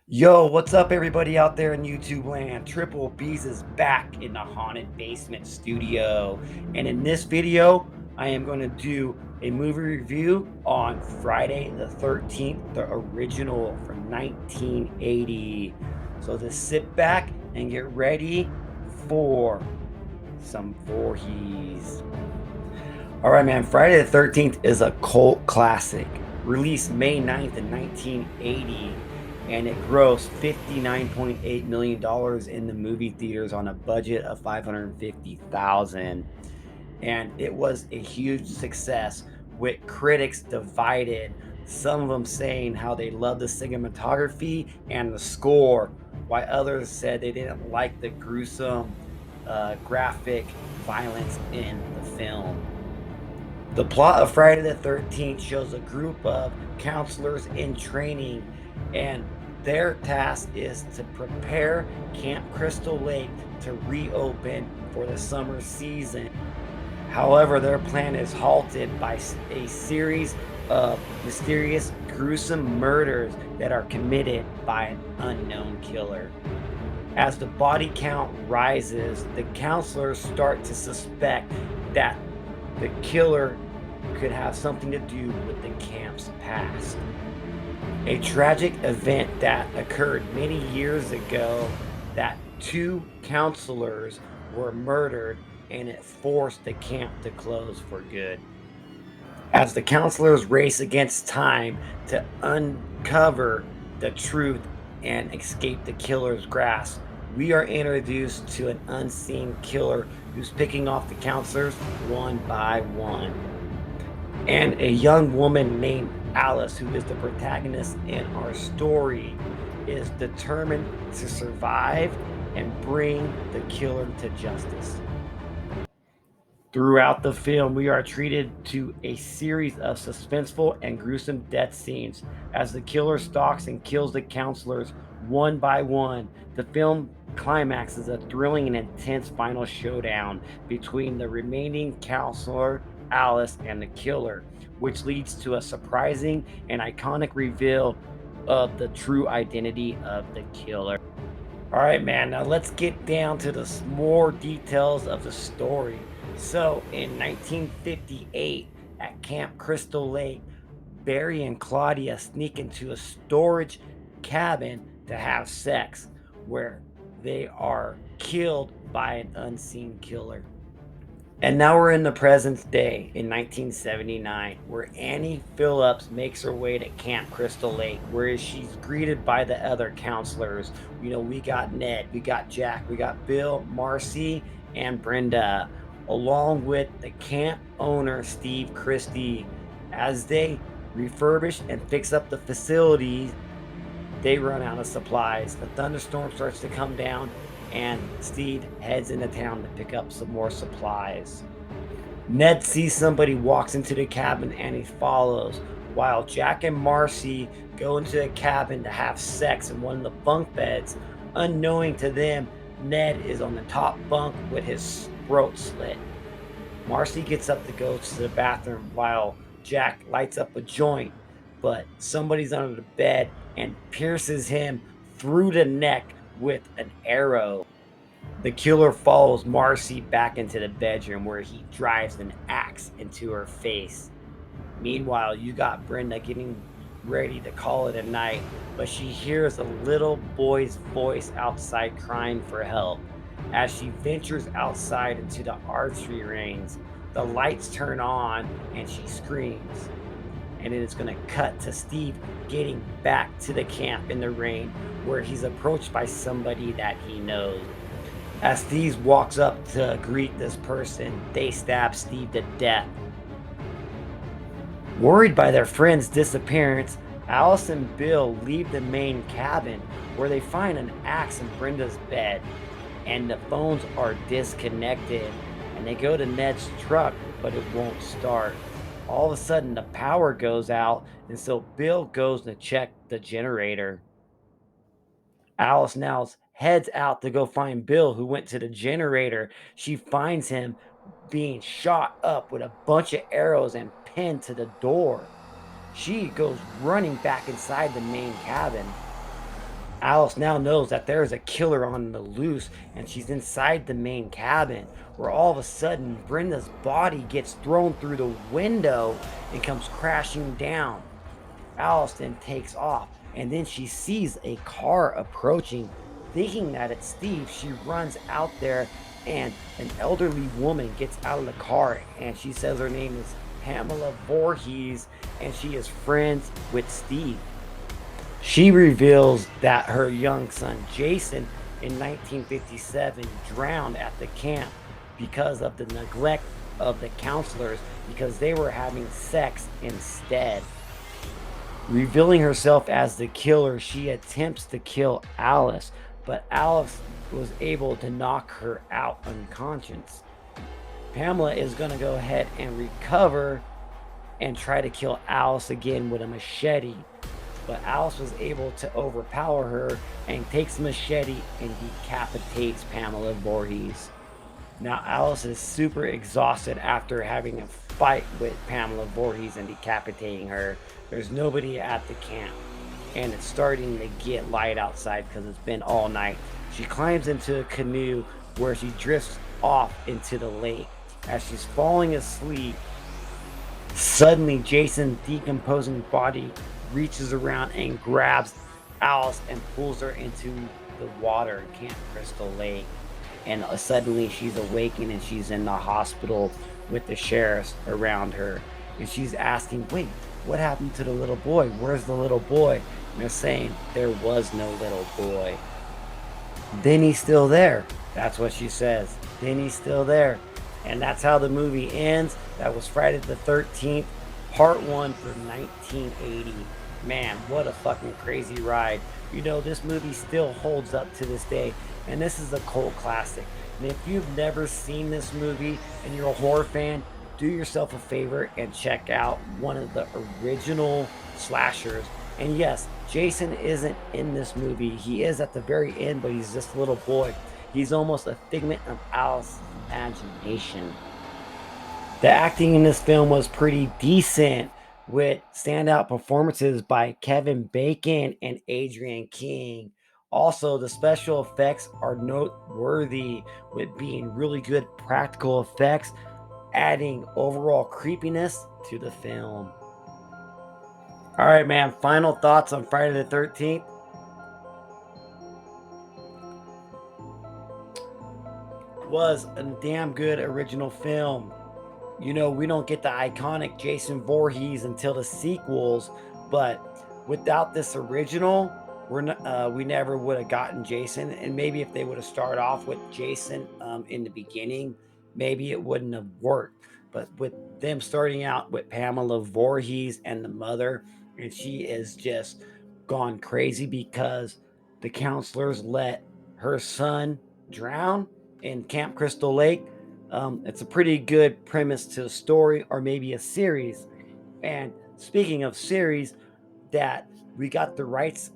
Yo, what's up, everybody out there in YouTube land? Triple B's is back in the haunted basement studio. And in this video, I am going to do a movie review on Friday the 13th, the original from 1980. So just sit back and get ready for some Voorhees. All right, man. Friday the 13th is a cult classic. Released May 9th in 1980, and it grossed $59.8 million in the movie theaters on a budget of $550,000. And it was a huge success with critics divided. Some of them saying how they love the cinematography and the score, while others said they didn't like the gruesome, graphic violence in the film. The plot of Friday the 13th shows a group of counselors in training, and their task is to prepare Camp Crystal Lake to reopen for the summer season. However, their plan is halted by a series of mysterious, gruesome murders that are committed by an unknown killer. As the body count rises, the counselors start to suspect that the killer could have something to do with the camp's past. A tragic event that occurred many years ago, that two counselors were murdered, and it forced the camp to close for good. As the counselors race against time to uncover the truth and escape the killer's grasp, we are introduced to an unseen killer who's picking off the counselors one by one. And a young woman named Alice, who is the protagonist in our story, is determined to survive and bring the killer to justice. Throughout the film, we are treated to a series of suspenseful and gruesome death scenes as the killer stalks and kills the counselors one by one. The film climaxes a thrilling and intense final showdown between the remaining counselor, Alice, and the killer, which leads to a surprising and iconic reveal of the true identity of the killer. All right, man. Now let's get down to the more details of the story. So, in 1958, at Camp Crystal Lake, Barry and Claudia sneak into a storage cabin to have sex, where they are killed by an unseen killer. And now we're in the present day in 1979, where Annie Phillips makes her way to Camp Crystal Lake, where she's greeted by the other counselors. We got Ned, we got Jack, we got Bill, Marcy, and Brenda, along with the camp owner, Steve Christie. As they refurbish and fix up the facilities, they run out of supplies. The thunderstorm starts to come down, and Steve heads into town to pick up some more supplies. Ned sees somebody walks into the cabin and he follows, while Jack and Marcy go into the cabin to have sex in one of the bunk beds. Unknowing to them, Ned is on the top bunk with his throat slit. Marcy gets up to go to the bathroom while Jack lights up a joint, but somebody's under the bed and pierces him through the neck with an arrow. The killer follows Marcy back into the bedroom where he drives an axe into her face. Meanwhile, you got Brenda getting ready to call it a night, but she hears a little boy's voice outside crying for help. As she ventures outside into the archery range, the lights turn on and she screams. And it is going to cut to Steve getting back to the camp in the rain, where he's approached by somebody that he knows. As Steve walks up to greet this person, they stab Steve to death. Worried by their friend's disappearance, Alice and Bill leave the main cabin, where they find an axe in Brenda's bed, and the phones are disconnected. And they go to Ned's truck, but it won't start. All of a sudden, the power goes out, and so Bill goes to check the generator. Alice now heads out to go find Bill, who went to the generator. She finds him being shot up with a bunch of arrows and pinned to the door. She goes running back inside the main cabin. Alice now knows that there is a killer on the loose, and she's inside the main cabin, where all of a sudden Brenda's body gets thrown through the window and comes crashing down. Alice then takes off, and then she sees a car approaching. Thinking that it's Steve, she runs out there, and an elderly woman gets out of the car, and she says her name is Pamela Voorhees, and she is friends with Steve. She reveals that her young son Jason in 1957 drowned at the camp because of the neglect of the counselors, because they were having sex instead. Revealing herself as the killer, she attempts to kill Alice, but Alice was able to knock her out unconscious. Pamela is going to go ahead and recover and try to kill Alice again with a machete, but Alice was able to overpower her and takes the machete and decapitates Pamela Voorhees. Now, Alice is super exhausted after having a fight with Pamela Voorhees and decapitating her. There's nobody at the camp, and it's starting to get light outside because it's been all night. She climbs into a canoe where she drifts off into the lake. As she's falling asleep, suddenly Jason's decomposing body reaches around and grabs Alice and pulls her into the water in Camp Crystal Lake. And suddenly she's awakened and she's in the hospital with the sheriffs around her. And she's asking, wait, what happened to the little boy? Where's the little boy? And they're saying, there was no little boy. Then he's still there. That's what she says. Then he's still there. And that's how the movie ends. That was Friday the 13th, part one for 1980. Man, what a fucking crazy ride. You know, this movie still holds up to this day, and this is a cult classic. And if you've never seen this movie and you're a horror fan, do yourself a favor and check out one of the original slashers. And yes, Jason isn't in this movie. He is at the very end, but he's just a little boy. He's almost a figment of Alice's imagination. The acting in this film was pretty decent, with standout performances by Kevin Bacon and Adrian King. Also, the special effects are noteworthy, with being really good practical effects, adding overall creepiness to the film. All right, man, final thoughts on Friday the 13th? Was a damn good original film. You know, we don't get the iconic Jason Voorhees until the sequels, but without this original, we never would have gotten Jason. And maybe if they would have started off with Jason in the beginning, maybe it wouldn't have worked. But with them starting out with Pamela Voorhees and the mother, and she is just gone crazy because the counselors let her son drown in Camp Crystal Lake. It's a pretty good premise to a story or maybe a series. And speaking of series, that we got the rights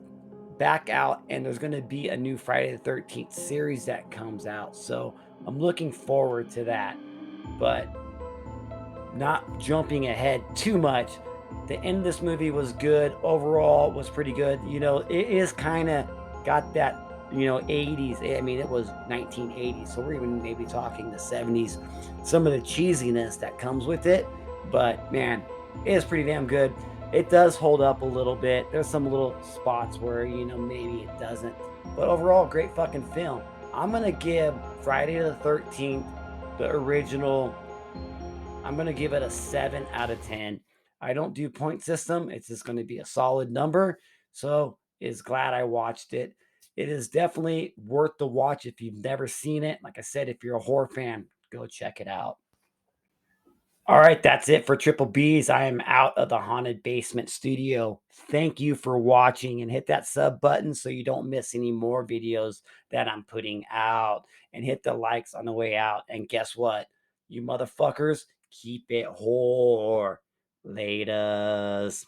back out, and there's going to be a new Friday the 13th series that comes out. So I'm looking forward to that. But not jumping ahead too much, the end of this movie was good. Overall, was pretty good. You know, it is kind of got that, 80s. I mean, it was 1980, so we're even maybe talking the 70s. Some of the cheesiness that comes with it, but man, it is pretty damn good. It does hold up a little bit. There's some little spots where, maybe it doesn't. But overall, great fucking film. I'm going to give Friday the 13th, the original, I'm going to give it a 7 out of 10. I don't do point system. It's just going to be a solid number. So is glad I watched it. It is definitely worth the watch if you've never seen it. Like I said, if you're a horror fan, go check it out. All right, that's it for Triple B's. I am out of the haunted basement studio. Thank you for watching, and hit that sub button so you don't miss any more videos that I'm putting out. And hit the likes on the way out. And guess what? You motherfuckers, keep it whore. Laters.